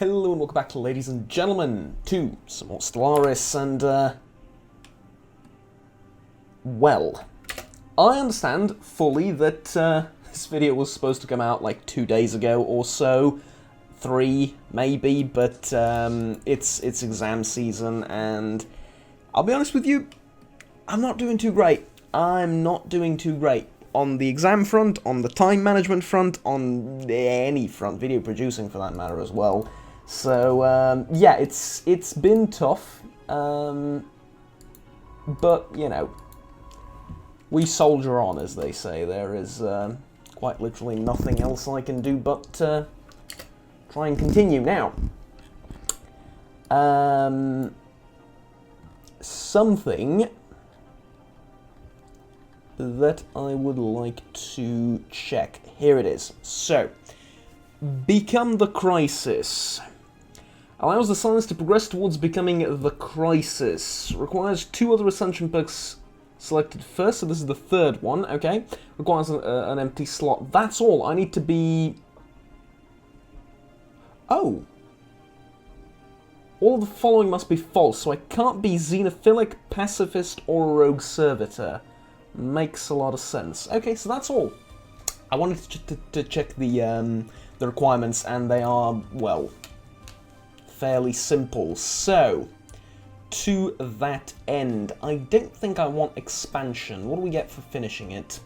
Hello and welcome back, ladies and gentlemen, to some more Stellaris, and, well, I understand fully that, this video was supposed to come out like 2 days ago or so, 3 maybe, but, it's exam season, and I'll be honest with you, I'm not doing too great. I'm not doing too great. On the exam front, on the time management front, on any front, video producing for that matter as well. So, yeah, it's been tough, but, you know, we soldier on, as they say. There is quite literally nothing else I can do but try and continue. Now, something that I would like to check. Here it is. So, become the crisis. Allows the science to progress towards becoming the crisis. Requires 2 other ascension perks selected first, so this is the 3rd one, okay. Requires an empty slot. That's all. I need to be... Oh. All of the following must be false, so I can't be xenophilic, pacifist, or rogue servitor. Makes a lot of sense. Okay, so that's all. I wanted to check the requirements, and they are, well, fairly simple. So, to that end, I don't think I want expansion. What do we get for finishing it?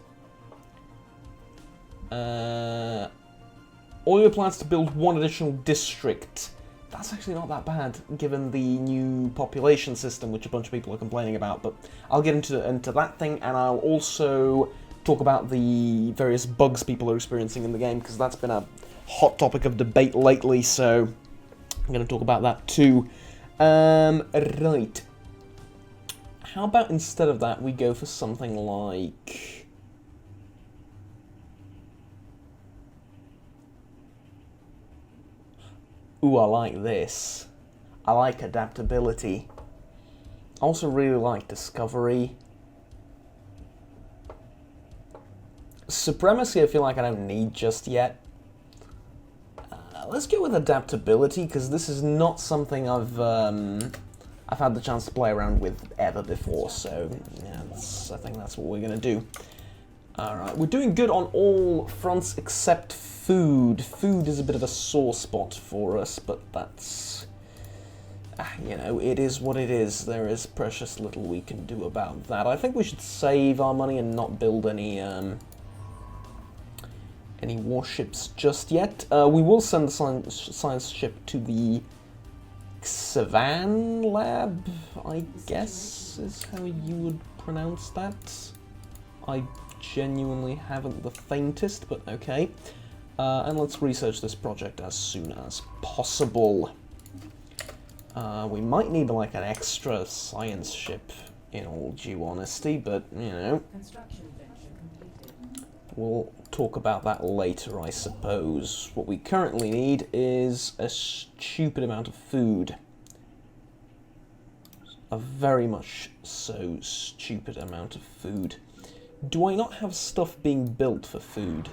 All your plans to build 1 additional district. That's actually not that bad, given the new population system, which a bunch of people are complaining about, but I'll get into that thing, and I'll also talk about the various bugs people are experiencing in the game, because that's been a hot topic of debate lately, so I'm going to talk about that too. Right. How about instead of that, we go for something like... Ooh, I like this. I like adaptability. I also really like discovery. Supremacy I feel like I don't need just yet. Let's go with adaptability, because this is not something I've had the chance to play around with ever before, so yeah, I think that's what we're going to do. Alright, we're doing good on all fronts except food. Food is a bit of a sore spot for us, but that's... you know, it is what it is. There is precious little we can do about that. I think we should save our money and not build any warships just yet. We will send the science ship to the Savan lab, I guess is how you would pronounce that. I genuinely haven't the faintest, but okay. And let's research this project as soon as possible. We might need like an extra science ship, in all due honesty, but you know, we'll talk about that later, I suppose. What we currently need is a stupid amount of food. A very much so stupid amount of food. Do I not have stuff being built for food?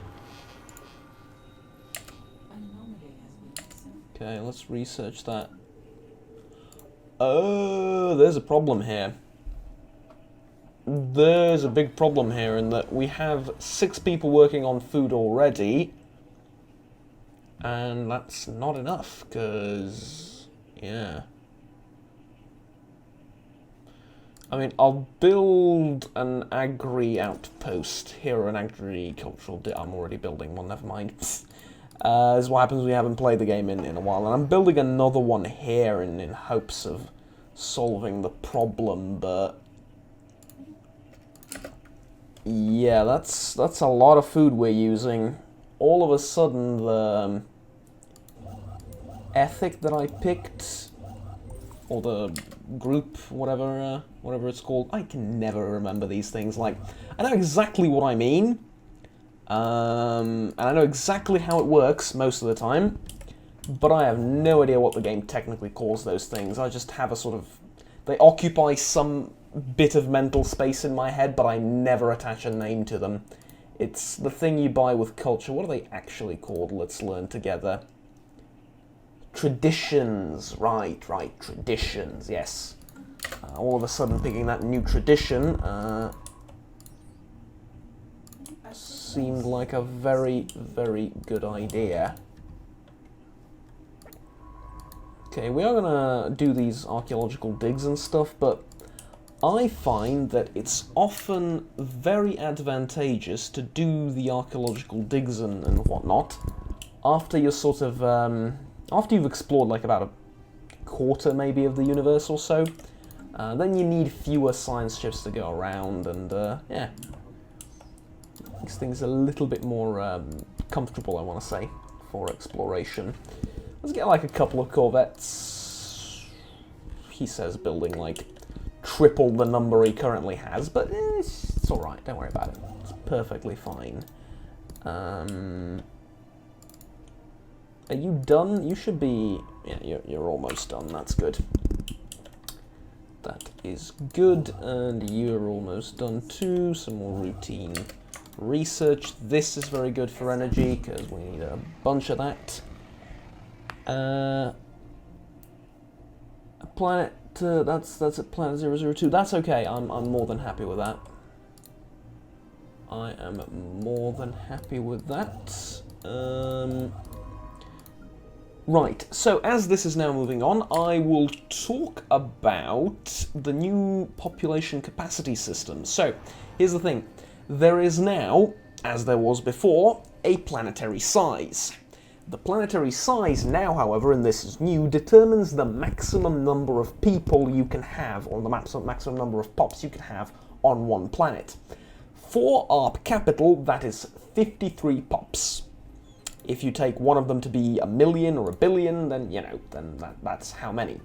Okay, let's research that. Oh, there's a problem here. There's a big problem here in that we have 6 people working on food already, and that's not enough, because, yeah. I mean, I'll build an agri outpost here, or an agricultural... I'm already building one, never mind. This is what happens when you haven't played the game in a while, and I'm building another one here in hopes of solving the problem, but... yeah, that's a lot of food we're using. All of a sudden, the ethic that I picked, or the group, whatever it's called, I can never remember these things. Like, I know exactly what I mean, and I know exactly how it works most of the time, but I have no idea what the game technically calls those things. I just have a sort of... they occupy some bit of mental space in my head, but I never attach a name to them. It's the thing you buy with culture. What are they actually called? Let's learn together. Traditions, right, traditions, yes. All of a sudden picking that new tradition seemed like a very, very good idea. Okay, we are gonna do these archaeological digs and stuff, but I find that it's often very advantageous to do the archaeological digs and whatnot after you're sort of, after you've explored like about a quarter maybe of the universe or so. Then you need fewer science ships to go around, and yeah, makes things a little bit more comfortable, I want to say, for exploration. Let's get like a couple of corvettes. He says building like triple the number he currently has, but it's alright, don't worry about it. It's perfectly fine. Are you done? You should be... yeah, you're almost done, that's good. That is good, and you're almost done too. Some more routine research. This is very good for energy, because we need a bunch of that. Planet, that's at Planet 002. That's okay, I'm more than happy with that. I am more than happy with that. Right, so as this is now moving on, I will talk about the new population capacity system. So, here's the thing. There is now, as there was before, a planetary size. The planetary size now, however, and this is new, determines the maximum number of people you can have, or the maximum number of pops you can have on one planet. For ARP Capital, that is 53 pops. If you take one of them to be a million or a billion, then, you know, then that's how many.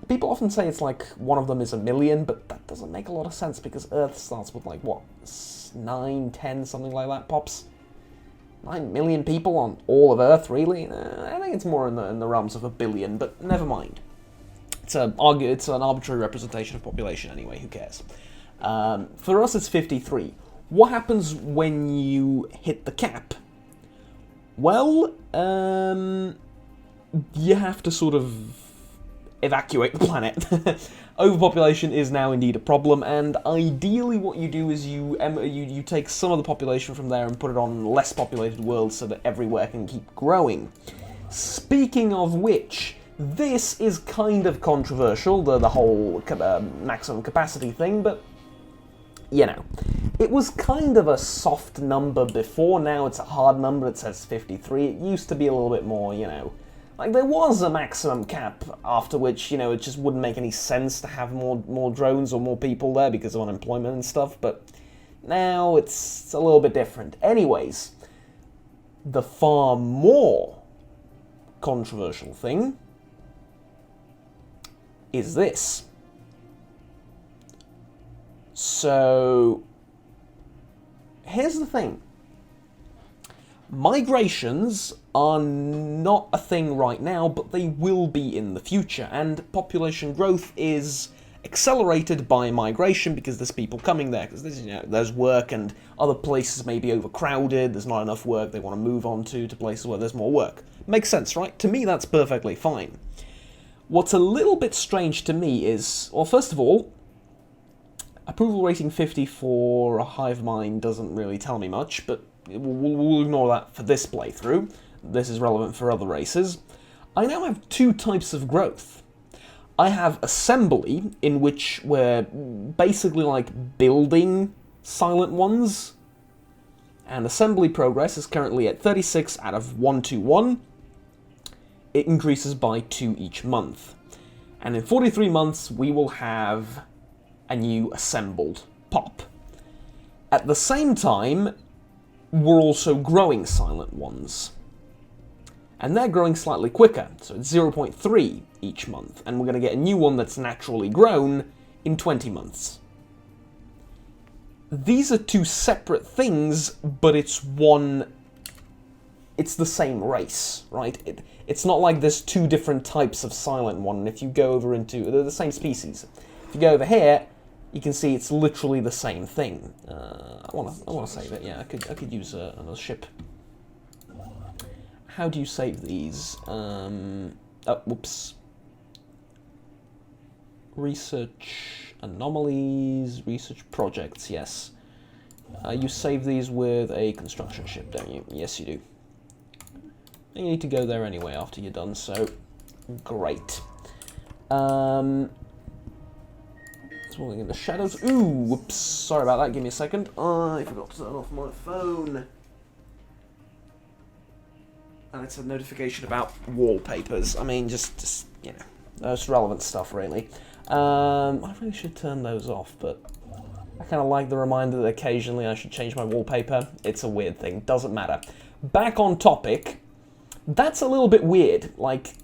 People often say it's like one of them is a million, but that doesn't make a lot of sense because Earth starts with like, what, 9, 10, something like that pops? 9 million people on all of Earth, really? I think it's more in the realms of a billion, but never mind. It's an arbitrary representation of population anyway, who cares? For us, it's 53. What happens when you hit the cap? Well, you have to sort of evacuate the planet. Overpopulation is now indeed a problem, and ideally what you do is you take some of the population from there and put it on less populated worlds so that everywhere can keep growing. Speaking of which, this is kind of controversial, the whole maximum capacity thing, but you know, it was kind of a soft number before, now it's a hard number, it says 53. It used to be a little bit more, you know, like there was a maximum cap after which, you know, it just wouldn't make any sense to have more drones or more people there because of unemployment and stuff, but now it's a little bit different. Anyways, the far more controversial thing is this. So, here's the thing. Migrations are not a thing right now, but they will be in the future, and population growth is accelerated by migration because there's people coming there, because there's work and other places may be overcrowded, there's not enough work, they want to move on to places where there's more work. Makes sense, right? To me, that's perfectly fine. What's a little bit strange to me is, well, first of all, approval rating 50 for a hive mind doesn't really tell me much, but we'll ignore that for this playthrough. This is relevant for other races. I now have two types of growth. I have assembly, in which we're basically like building silent ones, and assembly progress is currently at 36 out of 121. It increases by 2 each month. And in 43 months, we will have a new assembled pop. At the same time, we're also growing silent ones. And they're growing slightly quicker, so it's 0.3 each month, and we're going to get a new one that's naturally grown in 20 months. These are two separate things, but it's the same race, right? It's not like there's two different types of silent one, and if you go over into... they're the same species. If you go over here, you can see it's literally the same thing. I wanna save it. Yeah, I could use another ship. How do you save these? whoops. Research anomalies, research projects, yes. You save these with a construction ship, don't you? Yes, you do. And you need to go there anyway after you're done, so great. Swimming in the shadows. Ooh, whoops. Sorry about that. Give me a second. I forgot to turn off my phone. And it's a notification about wallpapers. I mean, just you know, most relevant stuff, really. I really should turn those off, but I kind of like the reminder that occasionally I should change my wallpaper. It's a weird thing. Doesn't matter. Back on topic. That's a little bit weird. Like,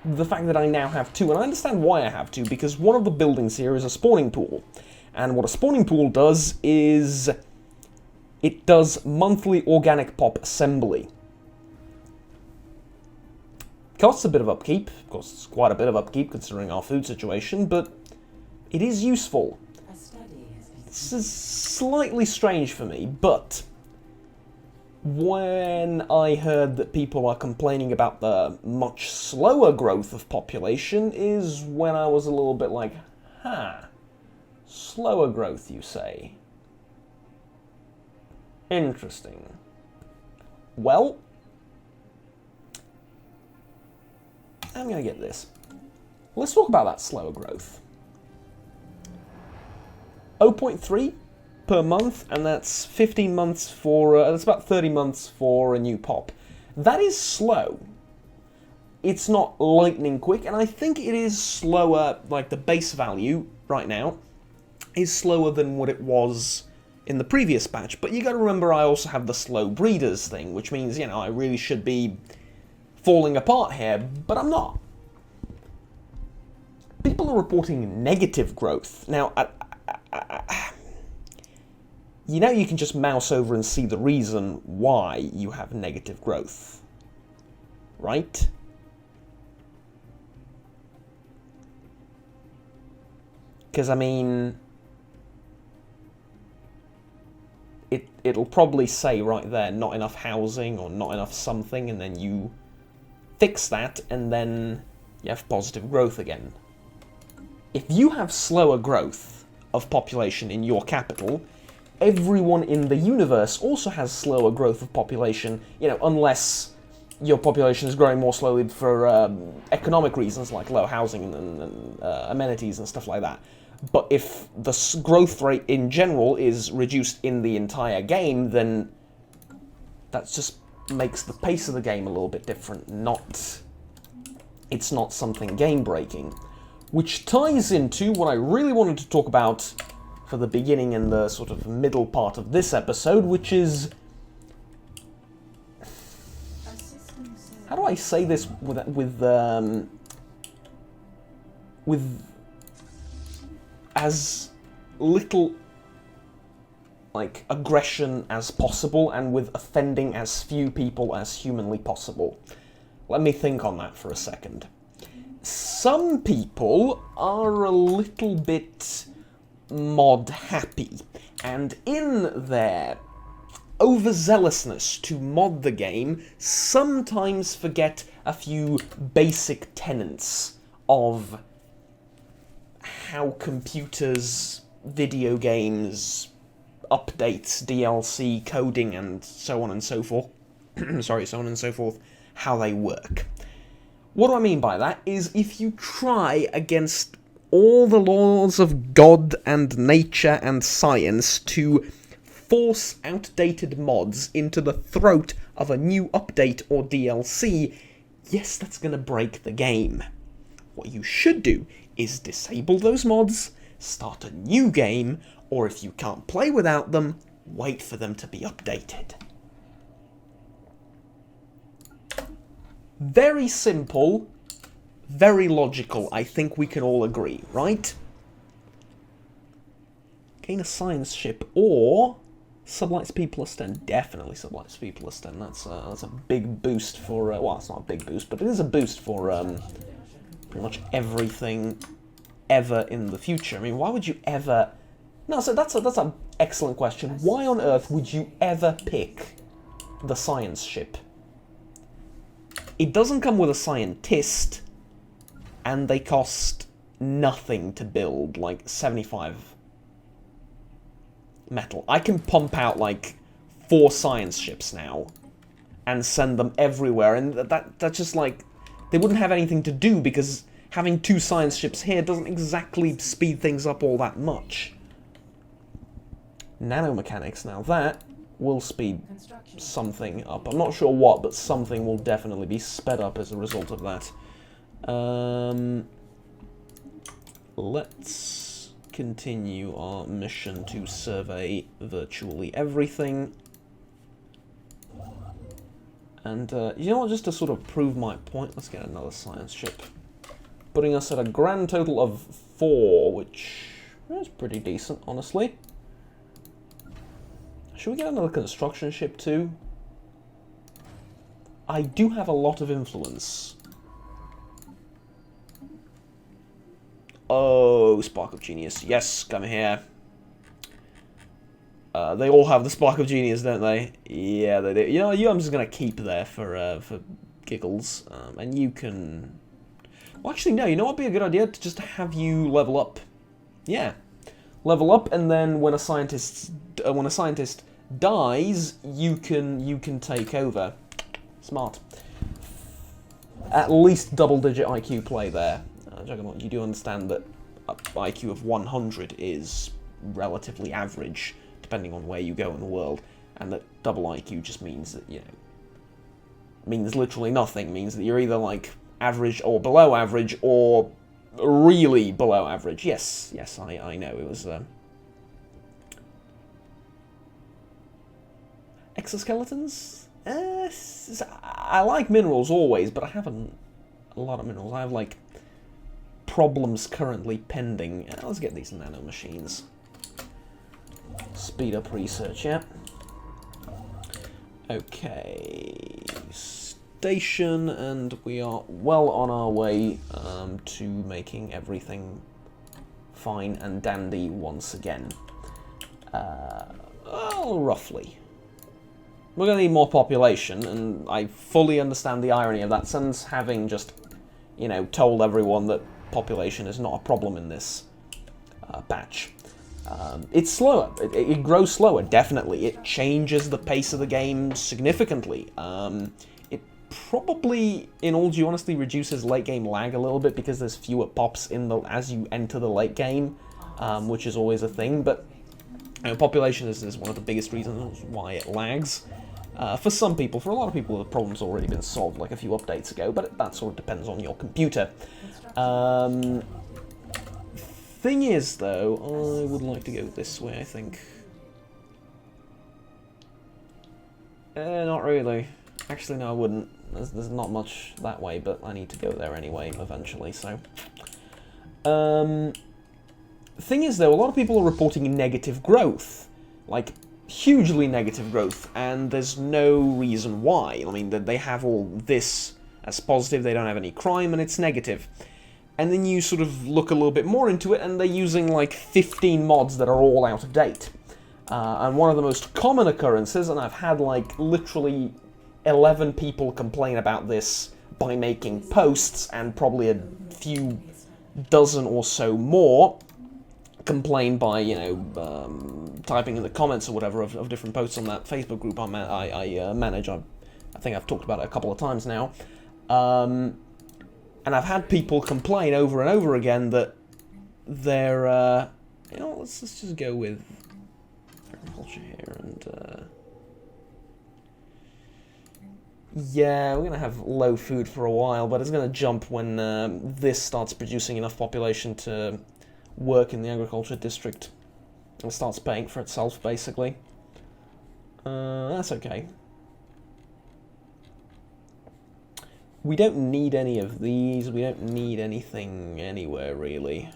the fact that I now have two, and I understand why I have two, because one of the buildings here is a spawning pool. And what a spawning pool does is it does monthly organic pop assembly. Costs a bit of upkeep, costs quite a bit of upkeep considering our food situation, but it is useful. This is slightly strange for me, but when I heard that people are complaining about the much slower growth of population is when I was a little bit like, slower growth, you say? Interesting. Well, I'm going to get this. Let's talk about that slower growth. 0.3 per month, and that's 15 months for, that's about 30 months for a new pop. That is slow. It's not lightning quick, and I think it is slower, like the base value right now is slower than what it was in the previous batch, but you gotta remember I also have the slow breeders thing, which means, you know, I really should be falling apart here, but I'm not. People are reporting negative growth. Now, you know, you can just mouse over and see the reason why you have negative growth, right? Because, I mean, it'll probably say right there, not enough housing or not enough something, and then you fix that, and then you have positive growth again. If you have slower growth of population in your capital, everyone in the universe also has slower growth of population, you know, unless your population is growing more slowly for economic reasons, like low housing and amenities and stuff like that. But if the growth rate in general is reduced in the entire game, then that just makes the pace of the game a little bit different. It's not something game-breaking. Which ties into what I really wanted to talk about for the beginning and the sort of middle part of this episode, which is... How do I say this with as little, like, aggression as possible and with offending as few people as humanly possible? Let me think on that for a second. Some people are a little bit mod happy, and in their overzealousness to mod the game, sometimes forget a few basic tenets of how computers, video games, updates, DLC, coding, and so on and so forth, so on and so forth, how they work. What do I mean by that is if you try against all the laws of God and nature and science to force outdated mods into the throat of a new update or DLC, yes, that's going to break the game. What you should do is disable those mods, start a new game, or if you can't play without them, wait for them to be updated. Very simple, very logical, I think we can all agree, right? Gain a science ship, or Sublight Speed plus 10. Definitely Sublight Speed plus 10. That's a big boost for, well, it's not a big boost, but it is a boost for pretty much everything ever in the future. I mean, why would you ever... No, so that's an excellent question. Why on earth would you ever pick the science ship? It doesn't come with a scientist, and they cost nothing to build, like 75 metal. I can pump out like 4 science ships now and send them everywhere, and that's just like, they wouldn't have anything to do because having 2 science ships here doesn't exactly speed things up all that much. Nanomechanics, now that will speed something up. I'm not sure what, but something will definitely be sped up as a result of that. Let's continue our mission to survey virtually everything. And, you know what, just to sort of prove my point, let's get another science ship. Putting us at a grand total of 4, which is pretty decent, honestly. Should we get another construction ship too? I do have a lot of influence. Oh, Spark of Genius. Yes, come here. They all have the Spark of Genius, don't they? Yeah, they do. You know, I'm just going to keep there for giggles. And you can... Well, actually, no, you know what would be a good idea? To just have you level up. Yeah. Level up, and then when a scientist dies, you can take over. Smart. At least double-digit IQ play there. Juggernaut, you do understand that IQ of 100 is relatively average, depending on where you go in the world, and that double IQ just means that, you know, means literally nothing. Means that you're either like average or below average, or really below average. Yes, I know, it was... Exoskeletons? I like minerals always, but I haven't a lot of minerals. I have, like, problems currently pending. Let's get these nano machines. Speed up research, yeah. Okay. Station, and we are well on our way to making everything fine and dandy once again. Well, roughly. We're going to need more population, and I fully understand the irony of that, since having just, you know, told everyone that population is not a problem in this patch. It's slower. It grows slower, definitely. It changes the pace of the game significantly. It probably, in all due honesty, reduces late game lag a little bit because there's fewer pops in the as you enter the late game, which is always a thing. But you know, population is one of the biggest reasons why it lags. For some people, for a lot of people, the problem's already been solved like a few updates ago, but that sort of depends on your computer. Thing is, though, I would like to go this way, I think. Not really. Actually, no, I wouldn't. There's not much that way, but I need to go there anyway, eventually, so... Thing is, though, a lot of people are reporting negative growth. Like, hugely negative growth, and there's no reason why. I mean, they have all this as positive, they don't have any crime, and it's negative. And then you sort of look a little bit more into it, and they're using like 15 mods that are all out of date. And one of the most common occurrences, and I've had like literally 11 people complain about this by making posts, and probably a few dozen or so more complain by, you know, typing in the comments or whatever of different posts on that Facebook group I manage. I think I've talked about it a couple of times now. And I've had people complain over and over again that they're, you know, let's just go with agriculture here, and, yeah, we're going to have low food for a while, but it's going to jump when this starts producing enough population to work in the agriculture district. It starts paying for itself, basically. That's okay. We don't need any of these. We don't need anything anywhere, really.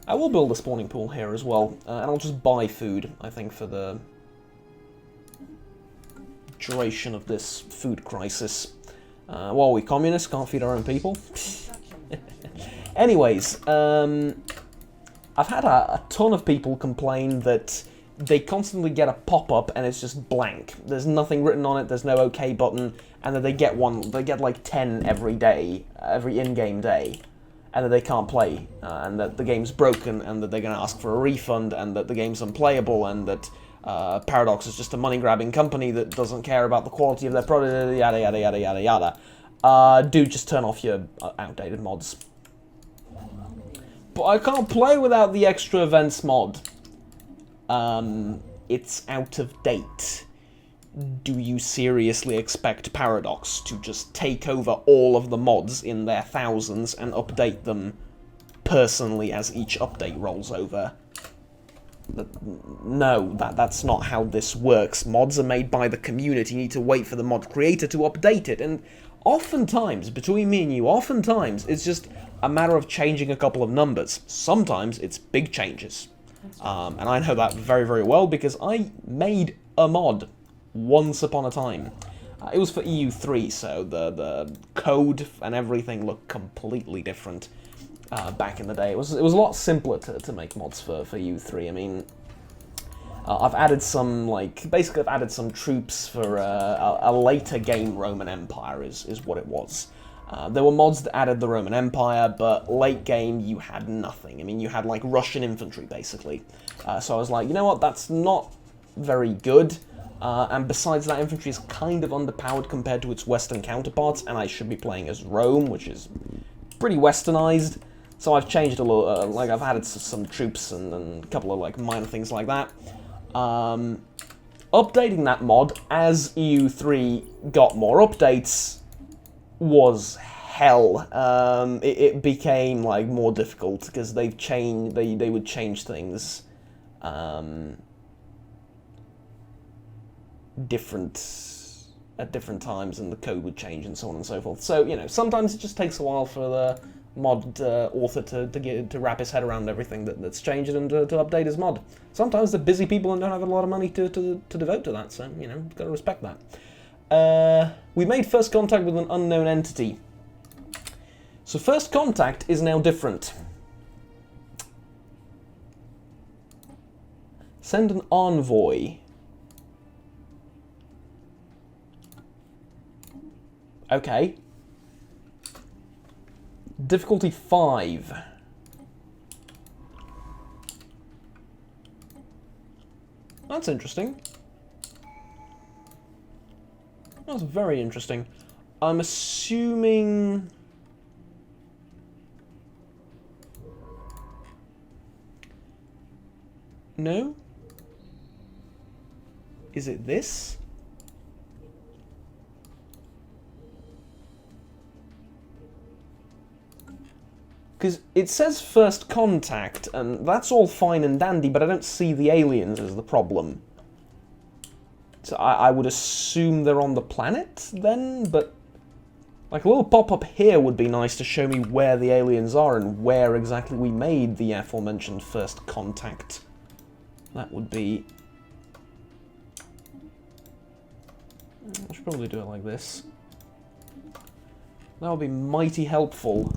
I will build a spawning pool here as well, and I'll just buy food, I think, for the duration of this food crisis. Well, we communists can't feed our own people. Anyways, I've had a ton of people complain that they constantly get a pop-up and it's just blank. There's nothing written on it, there's no OK button, and then they get like 10 every day, every in-game day, and that they can't play, and that the game's broken, and that they're going to ask for a refund, and that the game's unplayable, and that Paradox is just a money-grabbing company that doesn't care about the quality of their product, yada yada yada yada yada. Do just turn off your outdated mods. But I can't play without the extra events mod. It's out of date. Do you seriously expect Paradox to just take over all of the mods in their thousands and update them personally as each update rolls over? No, that's not how this works. Mods are made by the community. You need to wait for the mod creator to update it, and oftentimes, between me and you, oftentimes it's just a matter of changing a couple of numbers. Sometimes it's big changes. And I know that very, very well because I made a mod once upon a time. It was for EU3, so the code and everything looked completely different back in the day. It was a lot simpler to make mods for EU3. I mean, I've added some, basically I've added some troops for a later game Roman Empire is what it was. There were mods that added the Roman Empire, but late game you had nothing. I mean, you had like Russian infantry, basically. So I was like, you know what, that's not very good. And besides that, infantry is kind of underpowered compared to its Western counterparts, and I should be playing as Rome, which is pretty westernized. So I've changed a little, I've added some troops and a couple of minor things like that. Updating that mod as EU3 got more updates was hell. It became more difficult because they would change things at different times, and the code would change and so on and so forth. So, you know, sometimes it just takes a while for the mod author to wrap his head around everything that's changed and to update his mod. Sometimes they're busy people and don't have a lot of money to devote to that, so, you know, you've got to respect that. We made first contact with an unknown entity. So first contact is now different. Send an envoy. Okay. Difficulty 5. That's interesting. That's very interesting. I'm assuming... No? Is it this? Because it says first contact, and that's all fine and dandy, but I don't see the aliens as the problem. So I would assume they're on the planet, then? But, like, a little pop-up here would be nice to show me where the aliens are and where exactly we made the aforementioned first contact. That would be... I should probably do it like this. That would be mighty helpful.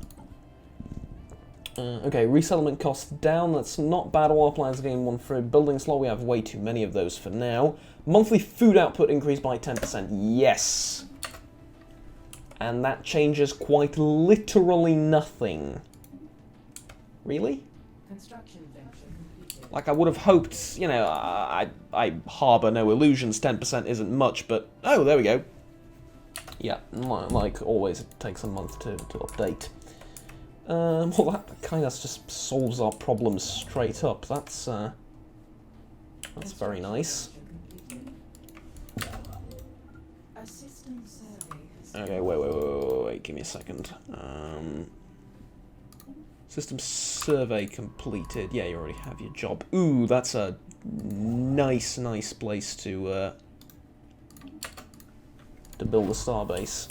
Okay, resettlement costs down. That's not bad. All our plans gain 1 for building slot. We have way too many of those for now. Monthly food output increased by 10%. Yes. And that changes quite literally nothing. Really? Construction venture. Like, I would have hoped, you know, I harbour no illusions. 10% isn't much, but... Oh, there we go. Yeah, like always, it takes a month to update. Well, that kind of just solves our problems straight up. That's very nice. Okay, wait, give me a second. System survey completed. Yeah, you already have your job. Ooh, that's a nice place to build a starbase.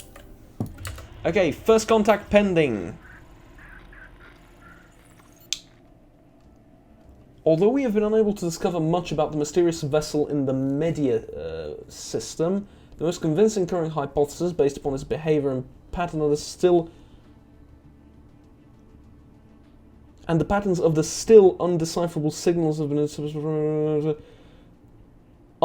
Okay, first contact pending. Although we have been unable to discover much about the mysterious vessel in the Media system, the most convincing current hypothesis, based upon its behavior and pattern of the still... and the patterns of the still undecipherable signals have been...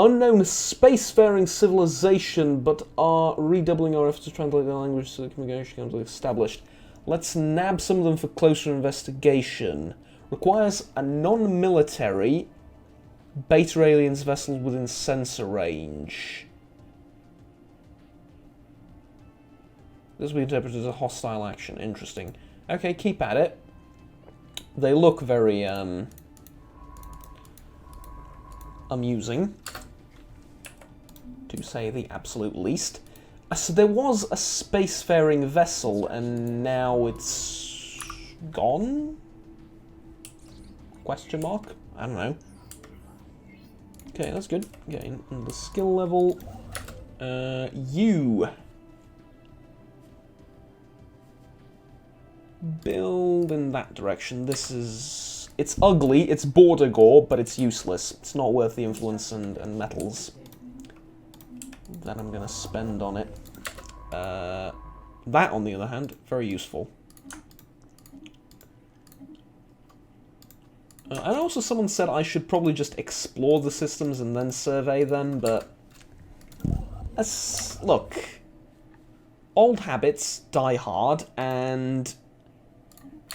unknown spacefaring civilization, but are redoubling our efforts to translate their language so the communication can be established. Let's nab some of them for closer investigation. Requires a non-military Beta Aliens vessel within sensor range. This will be interpreted as a hostile action. Interesting. Okay, keep at it. They look very, amusing, to say the absolute least. So there was a spacefaring vessel, and now it's gone? Question mark? I don't know. Okay, that's good. Getting the skill level. You. Build in that direction. This is... It's ugly, it's border gore, but it's useless. It's not worth the influence and metals that I'm going to spend on it. That, on the other hand, very useful. And also someone said I should probably just explore the systems and then survey them, but... Look. Old habits die hard, and...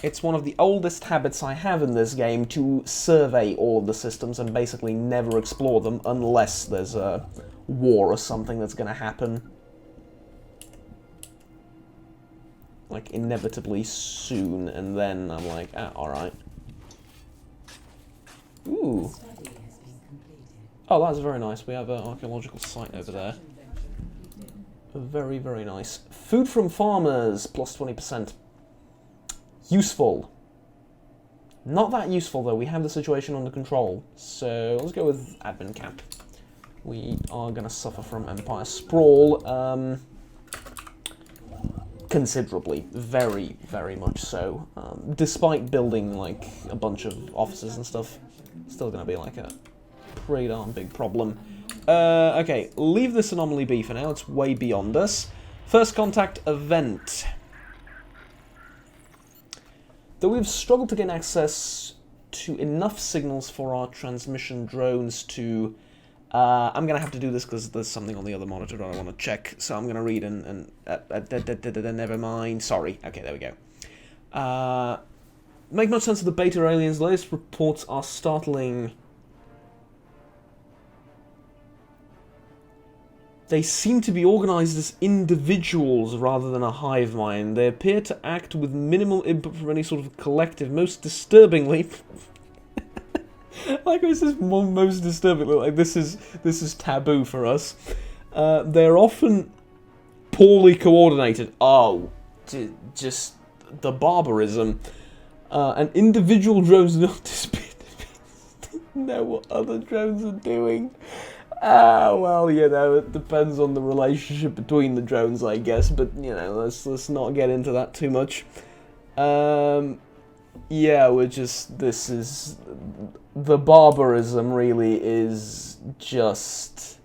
It's one of the oldest habits I have in this game to survey all of the systems and basically never explore them unless there's a war or something that's going to happen. Like, inevitably soon, and then I'm like, ah, alright. Ooh. Oh, that's very nice. We have an archaeological site over there. Very, very nice. Food from farmers, plus 20%. Useful. Not that useful, though. We have the situation under control. So, let's go with admin camp. We are going to suffer from Empire Sprawl. Considerably. Very, very much so. Despite building, like, a bunch of offices and stuff, still going to be, like, a pretty darn big problem. Okay, leave this anomaly be for now. It's way beyond us. First contact event. Though we've struggled to gain access to enough signals for our transmission drones to... I'm going to have to do this because there's something on the other monitor that I want to check, so I'm going to read and never mind. Sorry. Okay, there we go. Make much sense of the Beta Aliens. Latest reports are startling. They seem to be organized as individuals rather than a hive mind. They appear to act with minimal input from any sort of collective. Most disturbingly, like this is most disturbingly, like this is taboo for us. They're often poorly coordinated. Oh, just the barbarism. And individual drones not know what other drones are doing. Well, you know, it depends on the relationship between the drones, I guess, but, you know, let's not get into that too much. Yeah, this is... The barbarism really is just...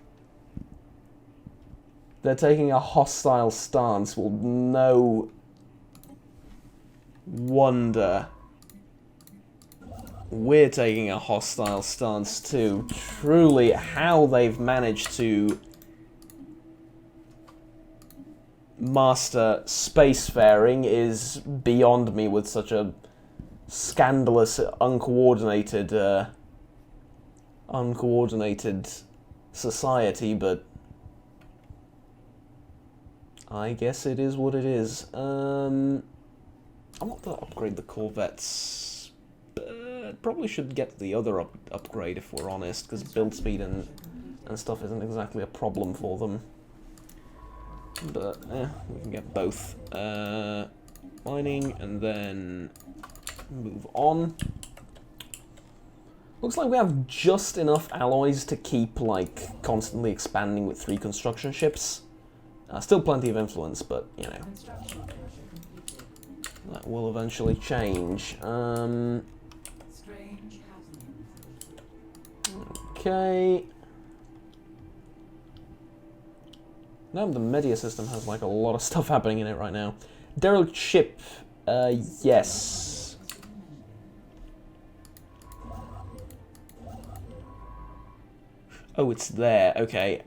They're taking a hostile stance. Well, no wonder we're taking a hostile stance too. Truly, how they've managed to master spacefaring is beyond me with such a scandalous, uncoordinated society, but I guess it is what it is. I want to upgrade the Corvettes. Probably should get the other upgrade if we're honest, because build speed and stuff isn't exactly a problem for them. But we can get both. Mining and then move on. Looks like we have just enough alloys to keep like constantly expanding with 3 construction ships. Still plenty of influence, but you know that will eventually change. Okay. Now the media system has like a lot of stuff happening in it right now. Derelict ship, yes. Oh, it's there. Okay.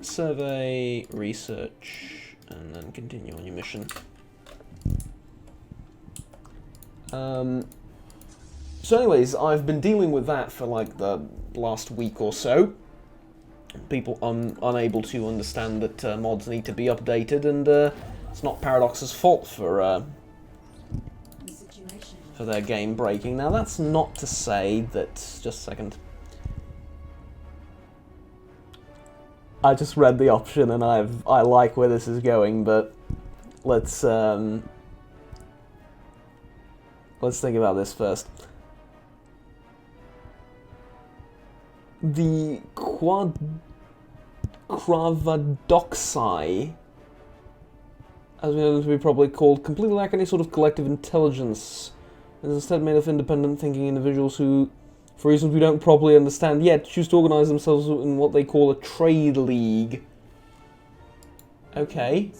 Survey, research, and then continue on your mission. So anyways, I've been dealing with that for like the last week or so. People unable to understand that mods need to be updated, and it's not Paradox's fault for their game breaking. Now that's not to say that... Just a second. I just read the option and I like where this is going, but let's think about this first. The Cravadoxi, as we know them to be probably called, completely lack any sort of collective intelligence, and is instead made of independent thinking individuals who, for reasons we don't properly understand yet, choose to organize themselves in what they call a trade league. Okay.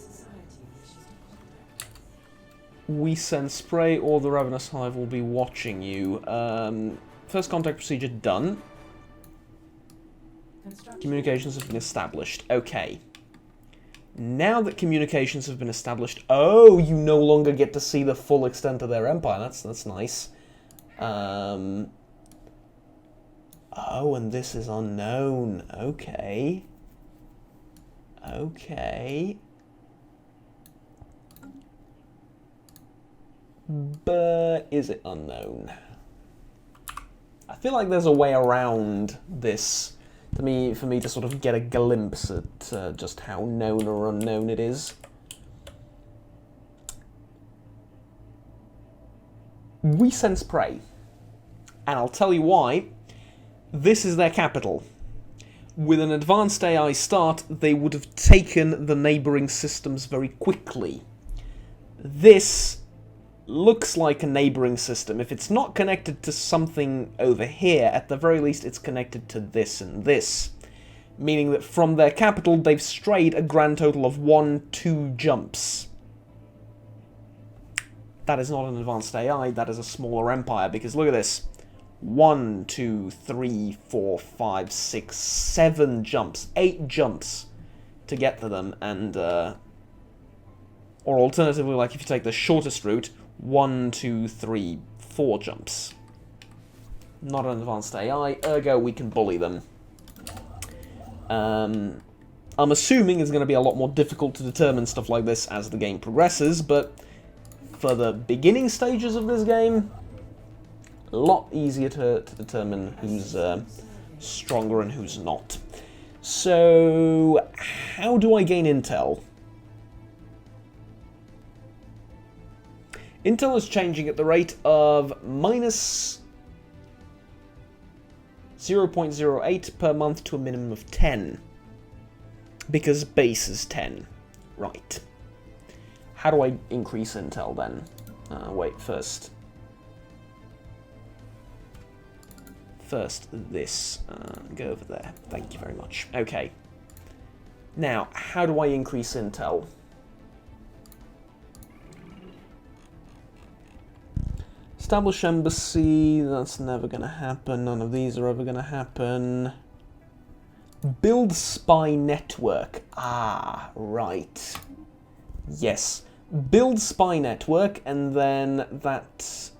We send spray, or the Ravenous Hive will be watching you. First contact procedure done. Communications have been established. Okay. Now that communications have been established... Oh, you no longer get to see the full extent of their empire. That's nice. Oh, and this is unknown. Okay. Okay. But is it unknown? I feel like there's a way around this for me to sort of get a glimpse at just how known or unknown it is. We sense prey, and I'll tell you why. This is their capital. With an advanced AI start, they would have taken the neighbouring systems very quickly. This looks like a neighbouring system. If it's not connected to something over here, at the very least it's connected to this and this. Meaning that from their capital, they've strayed a grand total of 1-2 jumps. That is not an advanced AI, that is a smaller empire, because look at this. 1, 2, 3, 4, 5, 6, 7 jumps. 8 jumps to get to them, and, or alternatively, like if you take the shortest route, 1, 2, 3, 4 jumps. Not an advanced AI, ergo we can bully them. I'm assuming it's going to be a lot more difficult to determine stuff like this as the game progresses, but for the beginning stages of this game, a lot easier to determine who's stronger and who's not. So, how do I gain intel? Intel is changing at the rate of minus 0.08 per month to a minimum of 10. Because base is 10. Right. How do I increase intel then? Wait, first this. Go over there. Thank you very much. Okay. Now, how do I increase intel? Establish embassy, that's never going to happen. None of these are ever going to happen. Build spy network. Ah, right. Yes. Build spy network, and then that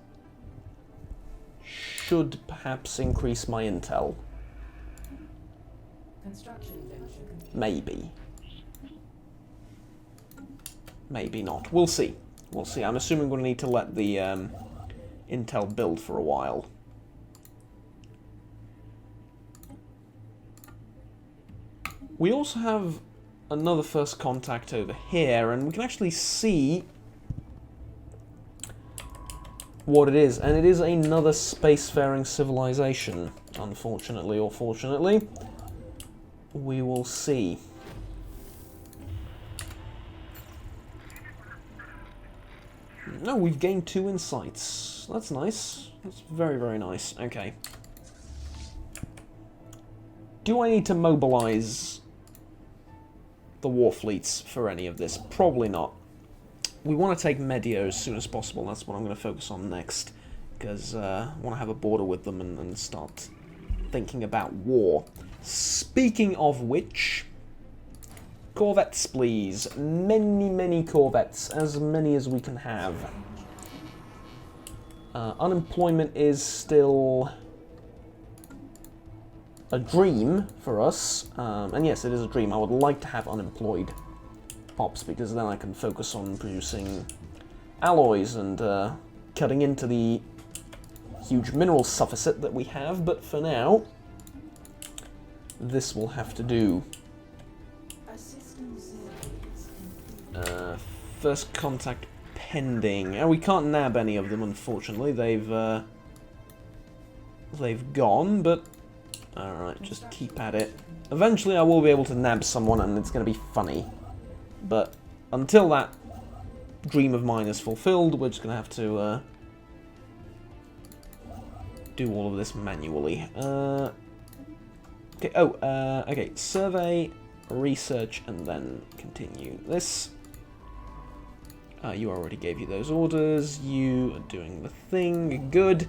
should perhaps increase my intel. Maybe. Maybe not. We'll see. We'll see. I'm assuming we're going to need to let the intel build for a while. We also have another first contact over here, and we can actually see what it is, and it is another spacefaring civilization, unfortunately or fortunately. We will see. No, we've gained 2 insights. That's nice. That's very, very nice. Okay. Do I need to mobilize the war fleets for any of this? Probably not. We want to take Medio as soon as possible. That's what I'm going to focus on next, because I want to have a border with them and start thinking about war. Speaking of which, Corvettes, please. Many Corvettes, as many as we can have. Unemployment is still a dream for us, and yes, it is a dream. I would like to have unemployed pops, because then I can focus on producing alloys and cutting into the huge mineral sufficit that we have, but for now, this will have to do. First contact pending. And we can't nab any of them, unfortunately. They've gone, but alright, just keep at it. Eventually I will be able to nab someone and it's going to be funny. But until that dream of mine is fulfilled, we're just going to have to do all of this manually. Okay, okay, survey, research, and then continue this. You already gave you those orders, you are doing the thing, good.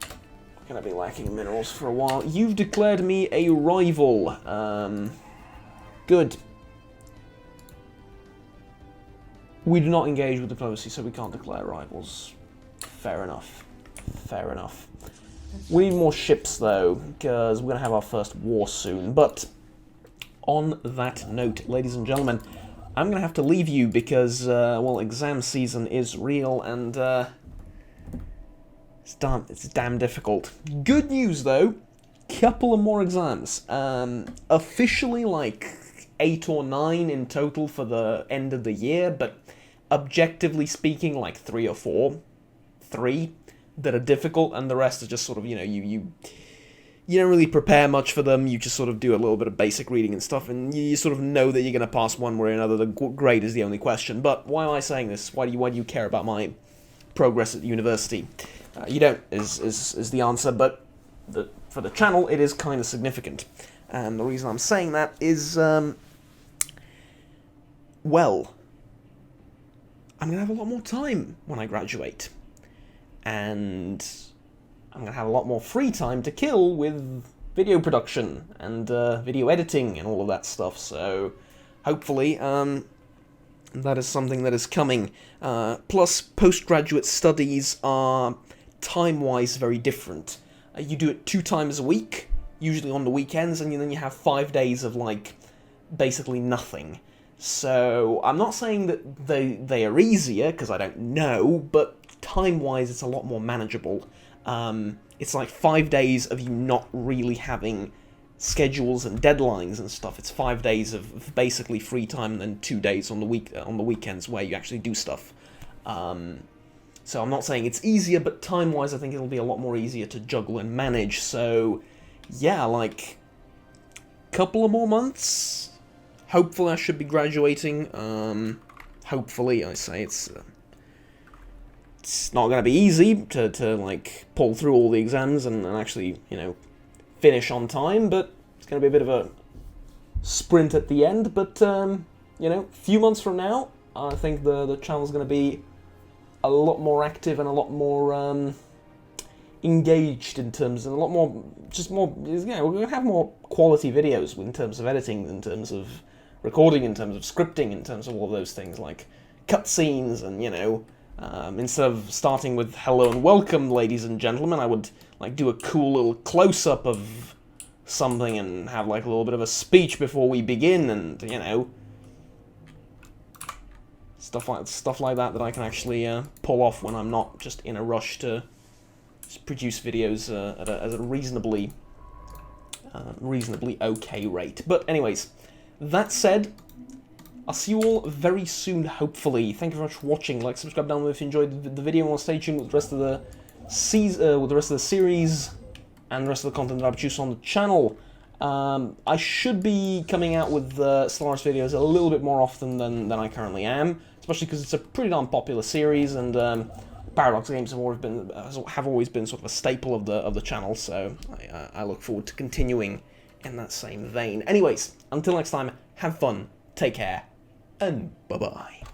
We're going to be lacking minerals for a while. You've declared me a rival. Good. We do not engage with diplomacy, so we can't declare rivals. Fair enough. Fair enough. We need more ships, though, because we're going to have our first war soon. But on that note, ladies and gentlemen, I'm going to have to leave you because, well, exam season is real and it's damn difficult. Good news, though, couple of more exams. Officially, like, 8 or 9 in total for the end of the year, but objectively speaking, like 3 or 4. 3 that are difficult, and the rest are just sort of, you know, you don't really prepare much for them, you just sort of do a little bit of basic reading and stuff, and you sort of know that you're going to pass one way or another. The grade is the only question. But why am I saying this? Why do you care about my progress at university? You don't, is the answer, but for the channel, it is kind of significant. And the reason I'm saying that is, well, I'm going to have a lot more time when I graduate. And I'm going to have a lot more free time to kill with video production and video editing and all of that stuff, so hopefully that is something that is coming. Plus, postgraduate studies are time-wise very different. You do it 2 times a week, usually on the weekends, and then you have 5 days of, like, basically nothing. So, I'm not saying that they are easier, because I don't know, but time-wise it's a lot more manageable. It's like 5 days of you not really having schedules and deadlines and stuff. It's 5 days of basically free time, and then 2 days on the weekends where you actually do stuff. So I'm not saying it's easier, but time-wise I think it'll be a lot more easier to juggle and manage. So yeah, like, couple of more months. Hopefully I should be graduating. Hopefully, I say it's not going to be easy to like pull through all the exams and actually, you know, finish on time, but it's going to be a bit of a sprint at the end. But you know, a few months from now, I think the channel's going to be a lot more active and a lot more engaged in terms of a lot more, just more, you know, we're going to have more quality videos in terms of editing, in terms of recording, in terms of scripting, in terms of all of those things like cutscenes, and, you know, instead of starting with hello and welcome, ladies and gentlemen, I would like do a cool little close-up of something and have like a little bit of a speech before we begin, and, you know, stuff like that I can actually pull off when I'm not just in a rush to just produce videos at a reasonably okay rate. But anyways, that said, I'll see you all very soon, hopefully. Thank you very much for watching. Like, subscribe down below if you enjoyed the video, and stay tuned with the rest of the series and the rest of the content that I produce on the channel. I should be coming out with Stellaris videos a little bit more often than I currently am, especially because it's a pretty darn popular series, and Paradox games have always been sort of a staple of the channel. So I look forward to continuing in that same vein. Anyways, until next time, have fun, take care, and bye-bye.